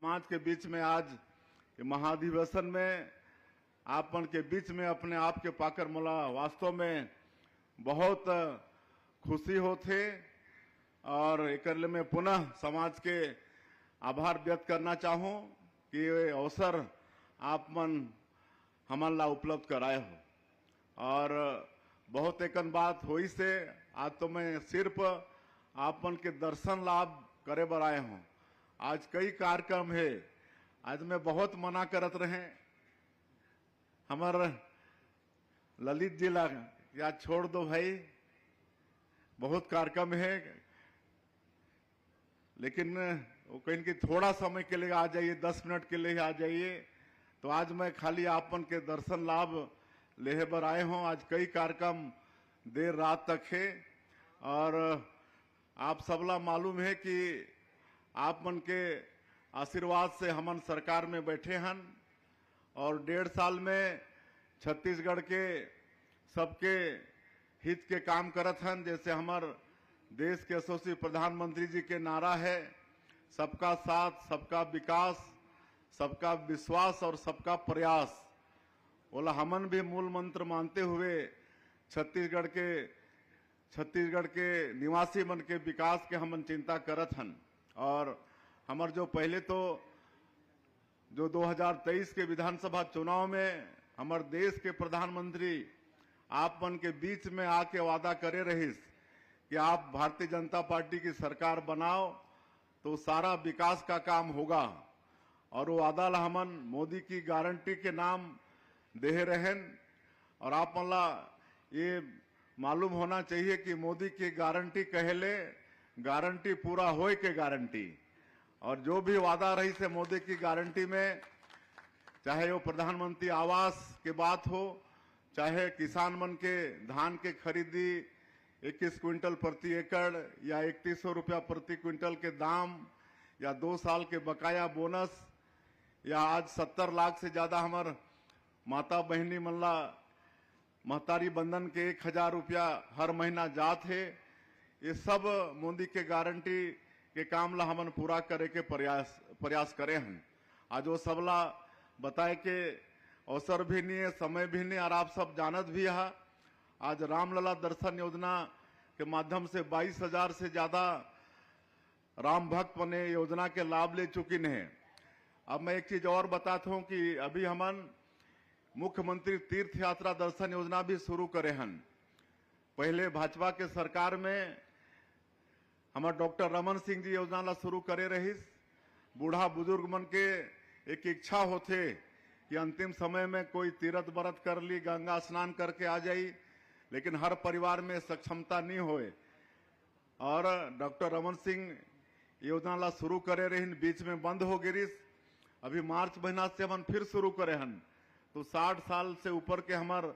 समाज के बीच में आज महाधिवेशन में आपन के बीच में अपने आप के पाकर मोला वास्तव में बहुत खुशी होते और एक में पुनः समाज के आभार व्यक्त करना चाहूँ कि ये अवसर आप मन हमन ला उपलब्ध कराए हो। और बहुत एकन बात हुई से आज तो मैं सिर्फ आपन के दर्शन लाभ करे बर आए हूँ। आज कई कार्यक्रम है, आज मैं बहुत मना करत रहे हमार ललित जी ला या छोड़ दो भाई, बहुत कार्यक्रम है, लेकिन वो कहीं कि थोड़ा समय के लिए आ जाइए, 10 मिनट के लिए आ जाइए। तो आज मैं खाली आपन के दर्शन लाभ लेहे बर आए हूँ। आज कई कार्यक्रम देर रात तक है और आप सबला मालूम है कि आप मन के आशीर्वाद से हमन सरकार में बैठे हन और 1.5 साल में छत्तीसगढ़ के सबके हित के काम करत हन। जैसे हमार देश के यशस्वी प्रधानमंत्री जी के नारा है, सबका साथ, सबका विकास, सबका विश्वास और सबका प्रयास। बोला हमन भी मूल मंत्र मानते हुए छत्तीसगढ़ के निवासी मन के विकास के हमन चिंता करत हन। और हमार जो पहले तो जो 2023 के विधानसभा चुनाव में हमार देश के प्रधानमंत्री आप मन के बीच में आके वादा करे रहिस कि आप भारतीय जनता पार्टी की सरकार बनाओ तो सारा विकास का काम होगा। और वो वादा ला हमन मोदी की गारंटी के नाम दे रहन। और आप मन ला ये मालूम होना चाहिए कि मोदी की गारंटी कहले गारंटी पूरा होए के गारंटी। और जो भी वादा रही से मोदी की गारंटी में, चाहे वो प्रधानमंत्री आवास के बात हो, चाहे किसान मन के धान के खरीदी 21 क्विंटल प्रति एकड़ या 3100 रुपया प्रति क्विंटल के दाम, या 2 साल के बकाया बोनस, या आज 70 लाख से ज्यादा हमार माता बहनी मल्ला महतारी बंधन के 1000 रुपया हर महीना जात है। ये सब मोदी के गारंटी के काम ला हमन पूरा करे के प्रयास करे हैं। आज वो सबला बताए के अवसर भी नहीं है, समय भी नहीं, और आप सब जानत भी है। आज रामलला दर्शन योजना के माध्यम से 22,000 से ज्यादा राम भक्त बने योजना के लाभ ले चुकी हैं। अब मैं एक चीज और बताता हूं कि अभी हमन मुख्यमंत्री तीर्थ यात्रा दर्शन योजना भी शुरू करे हन। पहले भाजपा के सरकार में हमारे डॉक्टर रमन सिंह जी योजना ला शुरू करे रहिस। बूढ़ा बुजुर्ग मन के एक इच्छा होते कि अंतिम समय में कोई तीर्थ व्रत कर ली, गंगा स्नान करके आ जाई, लेकिन हर परिवार में सक्षमता नहीं होए। और डॉक्टर रमन सिंह योजना ला शुरू करे रहिन, बीच में बंद हो गिरिस। अभी मार्च महीना से हम फिर शुरू करे हन। तो 60 साल से ऊपर के हमार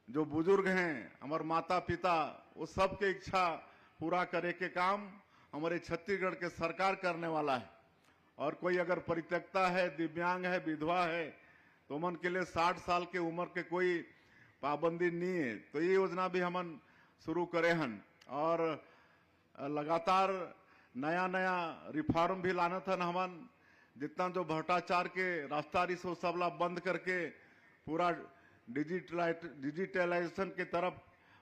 जो बुजुर्ग हैं, हमार माता पिता, वो सब के इच्छा पूरा करे के काम हमारे छत्तीसगढ़ के सरकार करने वाला है। और कोई अगर परित्यक्ता है, दिव्यांग है, विधवा है, तो मन के लिए 60 साल के उम्र के कोई पाबंदी नहीं है। तो ये योजना भी हमन शुरू करे हन। और लगातार नया नया रिफॉर्म भी लानत हन हमन। जितना जो भ्रष्टाचार के रास्ता रिस वो सबला बंद करके पूरा डिजिटलाइजेशन के तरफ,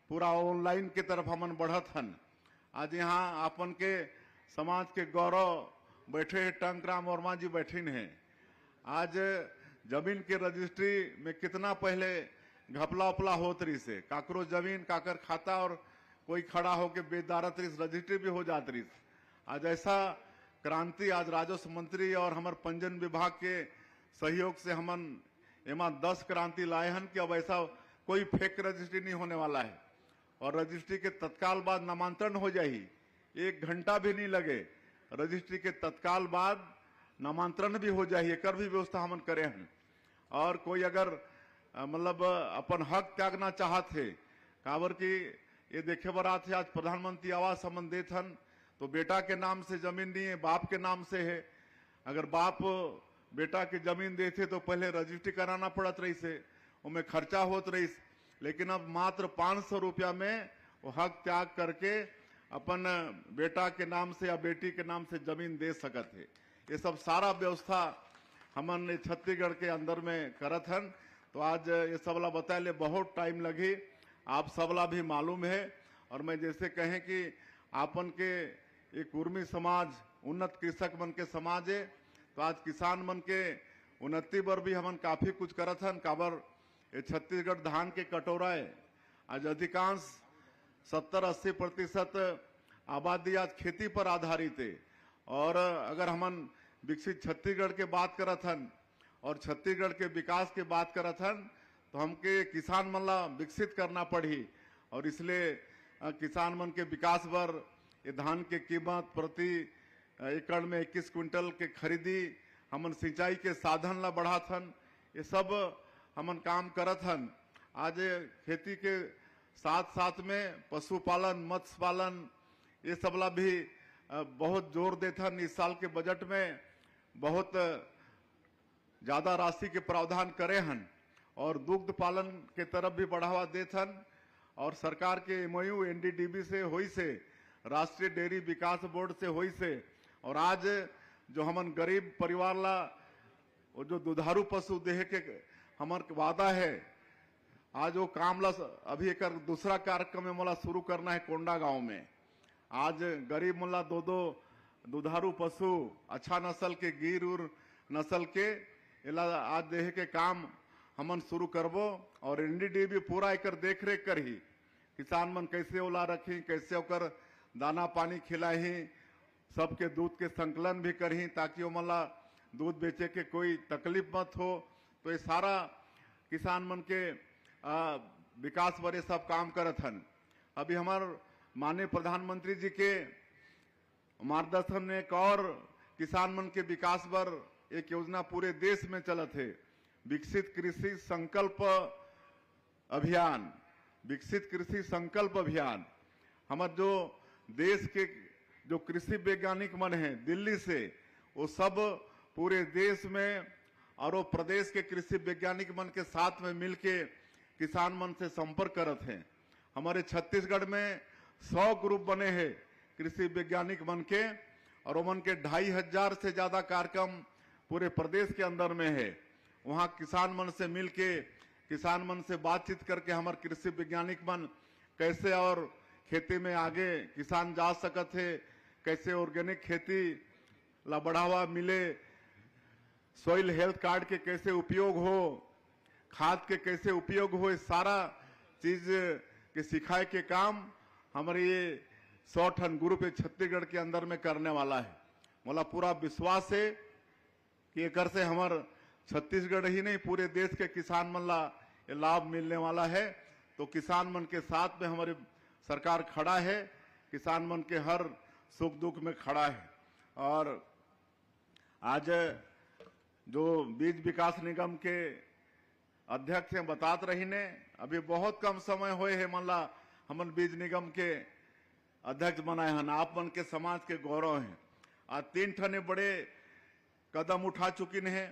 पूरा ऑनलाइन के तरफ हमन बढ़त हन। आज यहाँ अपन के समाज के गौरव बैठे हैं, टंकराम वर्मा जी बैठीन हैं। आज जमीन के रजिस्ट्री में कितना पहले घपला उपला होत रही से, काकरो जमीन काकर खाता और कोई खड़ा होके बेदारत रही, रजिस्ट्री भी हो जात रही। आज ऐसा क्रांति आज राजस्व मंत्री और हमारे पंजीयन विभाग के सहयोग से हमन एमा 10 क्रांति लाए हन कि अब ऐसा कोई फेक रजिस्ट्री नहीं होने वाला है। और रजिस्ट्री के तत्काल बाद नामांतरण हो जाही, 1 घंटा भी नहीं लगे, रजिस्ट्री के तत्काल बाद नामांतरण भी हो जाही। एक भी व्यवस्था हमन करे हन। और कोई अगर मतलब अपन हक त्यागना चाहते, काबर की ये देखे बर आथे आज प्रधानमंत्री आवास हमन देत हन, तो बेटा के नाम से जमीन नहीं है, बाप के नाम से है। अगर बाप बेटा की जमीन देते तो पहले रजिस्ट्री कराना पड़त रही से, उनमें खर्चा होत रही। लेकिन अब मात्र 500 रुपया में वो हक त्याग करके अपन बेटा के नाम से या बेटी के नाम से जमीन दे सकत है। ये सब सारा व्यवस्था हमन ये छत्तीसगढ़ के अंदर में करत हन। तो आज ये सबला बताए बहुत टाइम लगी, आप सबला भी मालूम है। और मैं जैसे कहें कि आपन के एक कुर्मी समाज उन्नत कृषक मन के समाज है, तो आज किसान मन के उन्नति पर भी हमन काफी कुछ करत हन। काबर ये छत्तीसगढ़ धान के कटोरा है, आज अधिकांश 70-80% आबादी आज खेती पर आधारित है। और अगर हमन विकसित छत्तीसगढ़ के बात करत हन और छत्तीसगढ़ के विकास के बात करत हन, तो हमके किसान मन ला विकसित करना पड़ी। और इसलिए किसान मन के विकास पर ये धान के कीमत प्रति एकड़ में 21 क्विंटल के खरीदी, हमन सिंचाई के साधन ला बढ़ात हन, ये सब हमन काम करत हन। आज खेती के साथ साथ में पशुपालन, मत्स्य पालन ये सब ला भी बहुत जोर देते हन। इस साल के बजट में बहुत ज्यादा राशि के प्रावधान करे हन और दुग्ध पालन के तरफ भी बढ़ावा देते हन। और सरकार के एमओयू एनडीडीबी से हुई से, राष्ट्रीय डेयरी विकास बोर्ड से हुई से, और आज जो हमन गरीब परिवार ला वो जो दुधारू पशु देह के हमर वादा है, आज वो काम ला अभी एक दूसरा कार्यक्रम में मोला शुरू करना है कोंडा गांव में। आज गरीब मुल्ला दो दुधारू पशु अच्छा नस्ल के गिर उर नस्ल के इला आज देह के काम हमन शुरू करबो। और एनडीडीबी पूरा एक देख रेख कर ही किसान मन कैसे ओला रखी, कैसे ओकर दाना पानी खिलाही, सबके दूध के संकलन भी करही ताकि ओमला दूध बेचे के कोई तकलीफ मत हो। तो ये सारा किसान मन के विकास पर सब काम करत हन। अभी हमार माननीय प्रधानमंत्री जी के मार्गदर्शन में एक और किसान मन के विकास पर एक योजना पूरे देश में चलत है, विकसित कृषि संकल्प अभियान। विकसित कृषि संकल्प अभियान हमारे जो देश के जो कृषि वैज्ञानिक मन हैं दिल्ली से, वो सब पूरे देश में और वो प्रदेश के कृषि वैज्ञानिक मन के साथ में मिलके किसान मन से संपर्क करत हैं। हमारे छत्तीसगढ़ में 100 ग्रुप बने हैं कृषि वैज्ञानिक मन के, और वो मन के 2500 से ज्यादा कार्यक्रम पूरे प्रदेश के अंदर में है। वहाँ किसान मन से मिलके, किसान मन से बातचीत करके हमारे कृषि वैज्ञानिक मन कैसे और खेती में आगे किसान जा सकत है, कैसे ऑर्गेनिक खेती ला बढ़ावा मिले, सॉइल हेल्थ कार्ड के कैसे उपयोग हो, खाद के कैसे उपयोग हो, इस सारा चीज के सिखाए के काम हमारे ये 100 टन ग्रुप छत्तीसगढ़ के अंदर में करने वाला है। मोला पूरा विश्वास है कि एक से हमारे छत्तीसगढ़ ही नहीं पूरे देश के किसान मन ला ये लाभ मिलने वाला है। तो किसान मन के साथ में हमारी सरकार खड़ा है, किसान मन के हर सुख दुख में खड़ा है। और आज जो बीज विकास निगम के अध्यक्ष हैं बतात रही ने, अभी बहुत कम समय हुए है मन ला हमन बीज निगम के अध्यक्ष बनाए हन। आप मन के समाज के गौरव हैं। आज 3 ठने बड़े कदम उठा चुकिन है,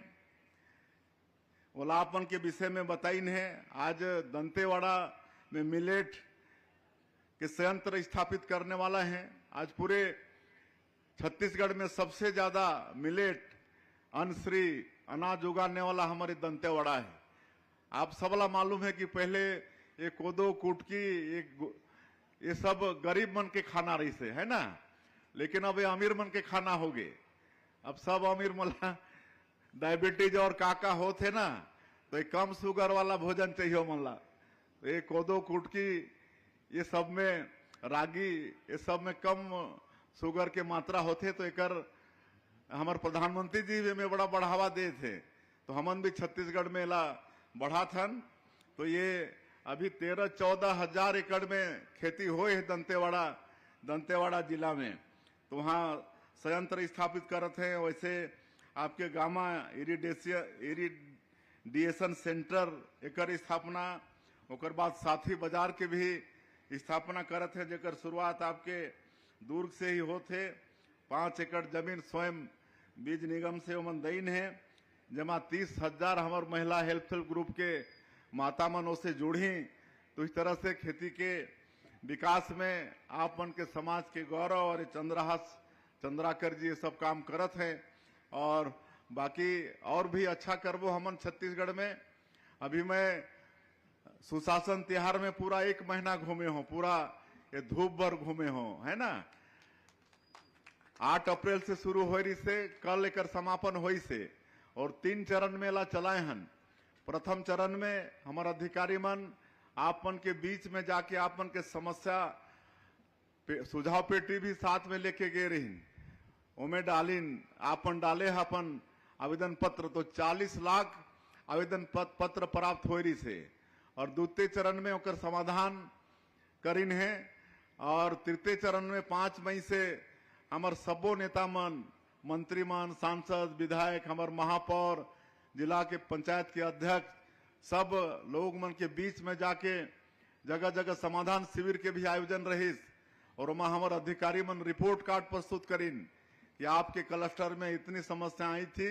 ओलापन के विषय में बताइन है। आज दंतेवाड़ा में मिलेट के संयंत्र स्थापित करने वाला है। आज पूरे छत्तीसगढ़ में सबसे ज्यादा मिलेट अनश्री अनाज उगाने वाला हमारे दंतेवाड़ा है। आप सबला मालूम है कि पहले ये कोदो कुटकी ये सब गरीब मन के खाना रही से है ना, लेकिन अब ये अमीर मन के खाना हो गए। अब सब अमीर मला डायबिटीज और काका होते ना, तो ये कम शुगर वाला भोजन चाहिए मला। तो ये कोदो कुटकी ये सब में रागी ये सब में कम शुगर के मात्रा होते, तो एक हमारे प्रधानमंत्री जी भी में बड़ा बढ़ावा दे थे। तो हमन भी छत्तीसगढ़ में ला बढ़ा थन। तो ये अभी 13-14 हजार एकड़ में खेती हो है दंतेवाड़ा जिला में। तो वहाँ संयंत्र स्थापित करत हैं। वैसे आपके गामा इरिडेशन सेंटर एकर स्थापना, ओकर बाद साथी बाजार के भी स्थापना करत है, जेकर शुरुआत आपके दुर्ग से ही होते। 5 एकड़ जमीन स्वयं बीज निगम से ओमन दईन है, जमा 30,000 हमार महिला हेल्प ग्रुप के माता मनों से जुड़ी। तो इस तरह से खेती के विकास में आप मन के समाज के गौरव और चंद्राकर जी ये सब काम करत हैं। और बाकी और भी अच्छा करबो हमन छत्तीसगढ़ में। अभी मैं सुशासन तिहार में पूरा 1 महीना घूमे हो, पूरा ये धूप भर घूमे हो, है ना। 8 अप्रैल से शुरू हो रही से कल लेकर समापन हुई से, और 3 चरण मेला चलाए हन। प्रथम चरण में हमारा अधिकारी मन आपन के बीच में जाके आपन के समस्या सुझाव पेटी भी साथ में लेके गए रही, उमें डालिन आपन डाले अपन आवेदन पत्र, तो 40 लाख आवेदन पत्र प्राप्त हो रही से, और द्वितीय चरण में ओकर समाधान करीन है, और तृतीय चरण में 5 मई से हमार सबो नेता मन, मंत्री मन, सांसद, विधायक, हमार महापौर, जिला के पंचायत के अध्यक्ष, सब लोग मन के बीच में जाके जगह जगह समाधान शिविर के भी आयोजन रही, और वहां हमारे अधिकारी मन रिपोर्ट कार्ड प्रस्तुत करीन कि आपके क्लस्टर में इतनी समस्या आई थी,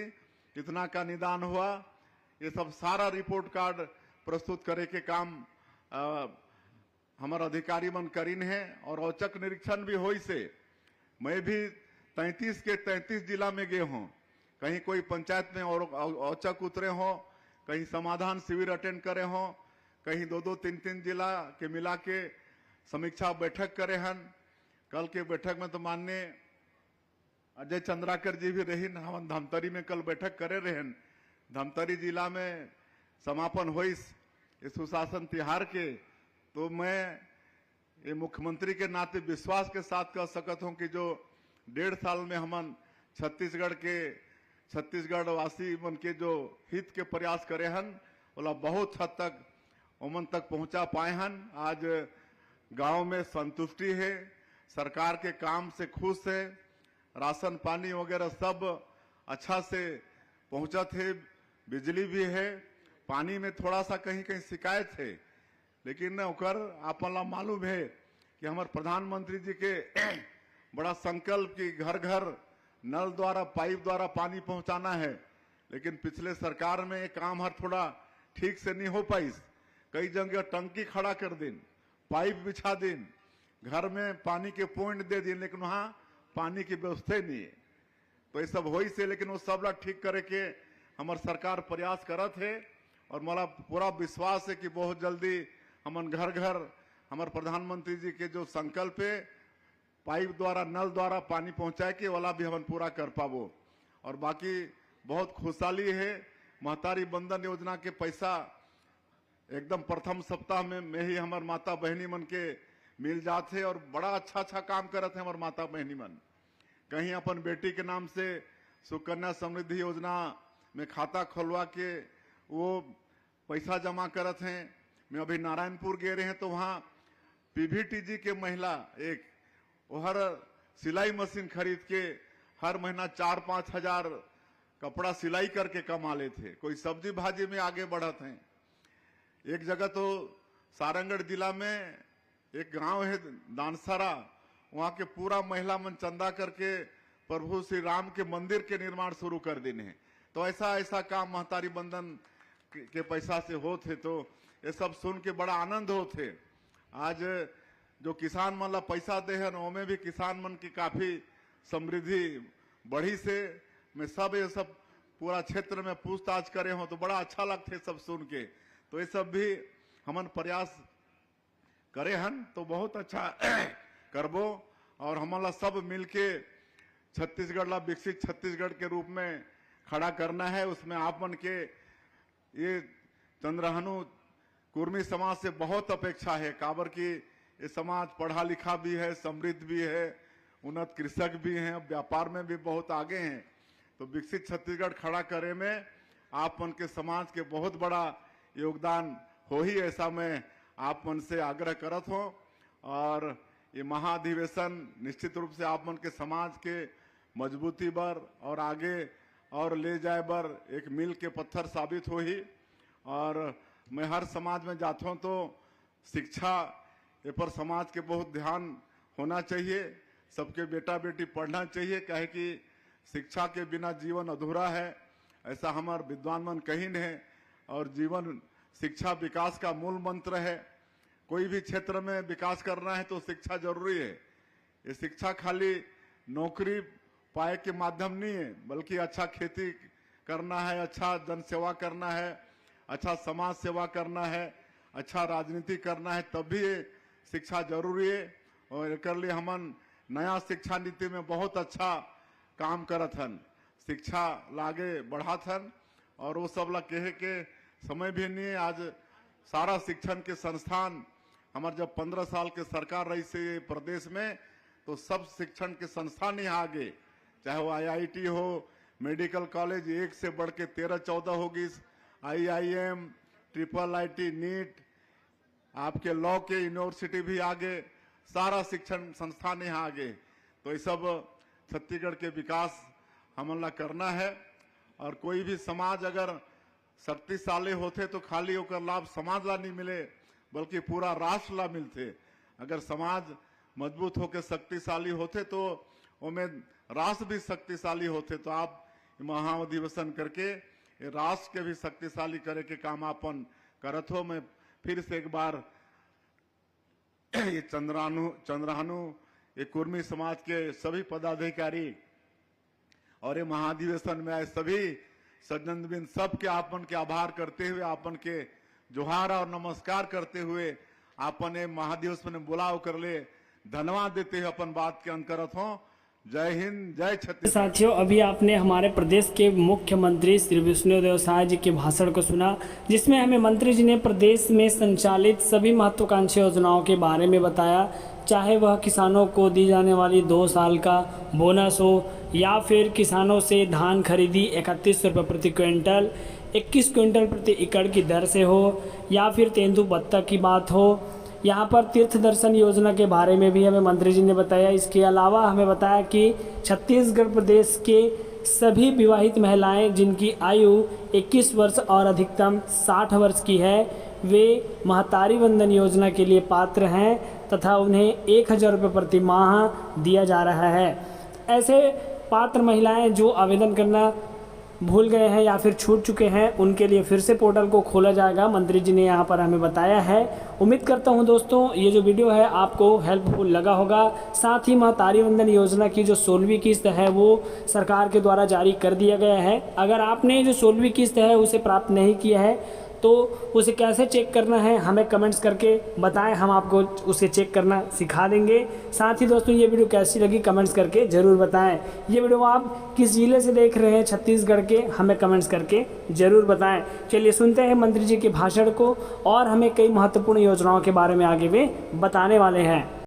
इतना का निदान हुआ। ये सब सारा रिपोर्ट कार्ड प्रस्तुत करे के काम हमारे अधिकारी मन करीन है, और औचक निरीक्षण भी होई से। मैं भी 33 के 33 जिला में गए हूँ, कहीं कोई पंचायत में और औचक उतरे हो, कहीं समाधान शिविर अटेंड करे हो, कहीं 2-2, 3-3 जिला के मिला के समीक्षा बैठक करे हन। कल के बैठक में तो माननीय अजय चंद्राकर जी भी रही, हम धमतरी में कल बैठक करे रहन। धमतरी जिला में समापन हुई इस सुशासन तिहार के, तो मैं ये मुख्यमंत्री के नाते विश्वास के साथ कह सकता हूं कि जो 1.5 साल में हमन छत्तीसगढ़ वासी मन के जो हित के प्रयास करे हन, बोला बहुत हद तक उमन तक पहुंचा पाए हन। आज गांव में संतुष्टि है, सरकार के काम से खुश है, राशन पानी वगैरह सब अच्छा से पहुंचा थे, बिजली भी है। पानी में थोड़ा सा कहीं कहीं शिकायत है, लेकिन ओकर आपन ला मालूम है कि हमारे प्रधानमंत्री जी के बड़ा संकल्प कि घर घर नल द्वारा, पाइप द्वारा पानी पहुंचाना है, लेकिन पिछले सरकार में ये काम हर थोड़ा ठीक से नहीं हो पाई। कई जगह टंकी खड़ा कर दिन, पाइप बिछा दिन, घर में पानी के पॉइंट दे दिन, लेकिन वहां पानी की व्यवस्था नहीं है। तो ये सब हो से, लेकिन वो सब ला ठीक करे के हमारे सरकार प्रयास करत है, और मला पूरा विश्वास है कि बहुत जल्दी हमन घर घर हमारे प्रधानमंत्री जी के जो संकल्प है पाइप द्वारा, नल द्वारा पानी पहुंचाए के वाला भी हमन पूरा कर पाबो। और बाकी बहुत खुशहाली है, महतारी बंधन योजना के पैसा एकदम प्रथम सप्ताह में ही हमारे माता बहनी मन के मिल जाते, और बड़ा अच्छा काम करते हैं हमारे माता बहनी मन। कहीं अपन बेटी के नाम से सुकन्या समृद्धि योजना में खाता खोलवा के वो पैसा जमा करते हैं। मैं अभी नारायणपुर गए रहे हैं, तो वहाँ पीवीटीजी के महिला एक वो हर सिलाई मशीन खरीद के हर महीना 4-5 हजार कपड़ा सिलाई करके कमा लेते थे। कोई सब्जी भाजी में आगे बढ़ते हैं। एक जगह तो सारंगढ़ जिला में एक गांव है दानसारा, वहां के पूरा महिला मन चंदा करके प्रभु श्री राम के मंदिर के निर्माण शुरू कर देने हैं। तो ऐसा काम महतारी बंधन के पैसा से होते, तो ये सब सुन के बड़ा आनंद होते। आज जो किसान मन ला पैसा दे हैं, उनमें भी किसान मन की काफी समृद्धि बढ़ी से। मैं सब ये सब पूरा क्षेत्र में पूछताछ करे हो, तो बड़ा अच्छा लगते सब सुन के। तो ये सब भी हमन प्रयास करे हन, तो बहुत अच्छा करबो, और हमला सब मिलके छत्तीसगढ़ ला विकसित छत्तीसगढ़ के रूप में खड़ा करना है। उसमें आप मन के ये चंद्रहनु कुर्मी समाज से बहुत अपेक्षा है, काबर की ये समाज पढ़ा लिखा भी है, समृद्ध भी है, उन्नत कृषक भी हैं, व्यापार में भी बहुत आगे हैं। तो विकसित छत्तीसगढ़ खड़ा करे में आप मन के समाज के बहुत बड़ा योगदान हो ही, ऐसा मैं आप मन से आग्रह करत हूं। और ये महाधिवेशन निश्चित रूप से आप मन के समाज के मजबूती बर और आगे और ले जाए बर एक मील के पत्थर साबित हो ही। और मैं हर समाज में जाता हूं तो शिक्षा ये पर समाज के बहुत ध्यान होना चाहिए। सबके बेटा बेटी पढ़ना चाहिए, कहे कि शिक्षा के बिना जीवन अधूरा है, ऐसा हमारे विद्वान मन कहीं है। और जीवन शिक्षा विकास का मूल मंत्र है। कोई भी क्षेत्र में विकास करना है तो शिक्षा जरूरी है। ये शिक्षा खाली नौकरी पाए के माध्यम नहीं है, बल्कि अच्छा खेती करना है, अच्छा जन सेवा करना है, अच्छा समाज सेवा करना है, अच्छा राजनीति करना है, तभी शिक्षा जरूरी है। और एक लिए हमन नया शिक्षा नीति में बहुत अच्छा काम करत हन, शिक्षा लागे बढ़ात हन। और वो सब ला कहे के समय भी नहीं है। आज सारा शिक्षण के संस्थान हमारे जब 15 साल के सरकार रही से प्रदेश में, तो सब शिक्षण के संस्थान ही आगे, चाहे वो IIT हो, मेडिकल कॉलेज, एक से बढ़ के 13-14 होगी, IIM, IIIT, नीट, आपके लॉ के यूनिवर्सिटी भी आगे, सारा शिक्षण संस्थान यहाँ आगे। तो ये सब छत्तीसगढ़ के विकास हमन ला करना है। और कोई भी समाज अगर शक्तिशाली होते तो खाली होकर लाभ समाज ला नहीं मिले, बल्कि पूरा राष्ट्र ला मिलते। अगर समाज मजबूत होकर शक्तिशाली होते तो उनमें राष्ट्र भी शक्तिशाली होते। तो आप महाअधिवेशन करके राष्ट्र के भी शक्तिशाली करे के काम अपन करत हो। मैं फिर से एक बार ये चंद्रानु ये कुर्मी समाज के सभी पदाधिकारी और ये महाधिवेशन में आए सभी सज्जन बिन सबके आपन के आभार करते हुए, आपन के जोहार और नमस्कार करते हुए, आपन ये महाधिवेशन में बुलाव कर ले धन्यवाद देते हुए अपन बात के अंत करत हो। जय हिंद, जय छत्तीसगढ़। साथियों, अभी आपने हमारे प्रदेश के मुख्यमंत्री श्री विष्णुदेव साय जी के भाषण को सुना, जिसमें हमें मंत्री जी ने प्रदेश में संचालित सभी महत्वाकांक्षी योजनाओं के बारे में बताया, चाहे वह किसानों को दी जाने वाली 2 साल का बोनस हो, या फिर किसानों से धान खरीदी 31 रुपये प्रति क्विंटल 21 क्विंटल प्रति एकड़ की दर से हो, या फिर तेंदुपत्ता की बात हो। यहाँ पर तीर्थ दर्शन योजना के बारे में भी हमें मंत्री जी ने बताया। इसके अलावा हमें बताया कि छत्तीसगढ़ प्रदेश के सभी विवाहित महिलाएं जिनकी आयु 21 वर्ष और अधिकतम 60 वर्ष की है, वे महतारी वंदन योजना के लिए पात्र हैं तथा उन्हें 1000 रुपये प्रति माह दिया जा रहा है। ऐसे पात्र महिलाएं जो आवेदन करना भूल गए हैं या फिर छूट चुके हैं, उनके लिए फिर से पोर्टल को खोला जाएगा, मंत्री जी ने यहाँ पर हमें बताया है। उम्मीद करता हूँ दोस्तों ये जो वीडियो है आपको हेल्पफुल लगा होगा। साथ ही महतारी वंदन योजना की जो 16वीं किस्त है वो सरकार के द्वारा जारी कर दिया गया है। अगर आपने जो 16वीं किस्त है उसे प्राप्त नहीं किया है तो उसे कैसे चेक करना है हमें कमेंट्स करके बताएं, हम आपको उसे चेक करना सिखा देंगे। साथ ही दोस्तों ये वीडियो कैसी लगी कमेंट्स करके ज़रूर बताएं। ये वीडियो आप किस जिले से देख रहे हैं छत्तीसगढ़ के, हमें कमेंट्स करके ज़रूर बताएं। चलिए सुनते हैं मंत्री जी के भाषण को, और हमें कई महत्वपूर्ण योजनाओं के बारे में आगे वे बताने वाले हैं।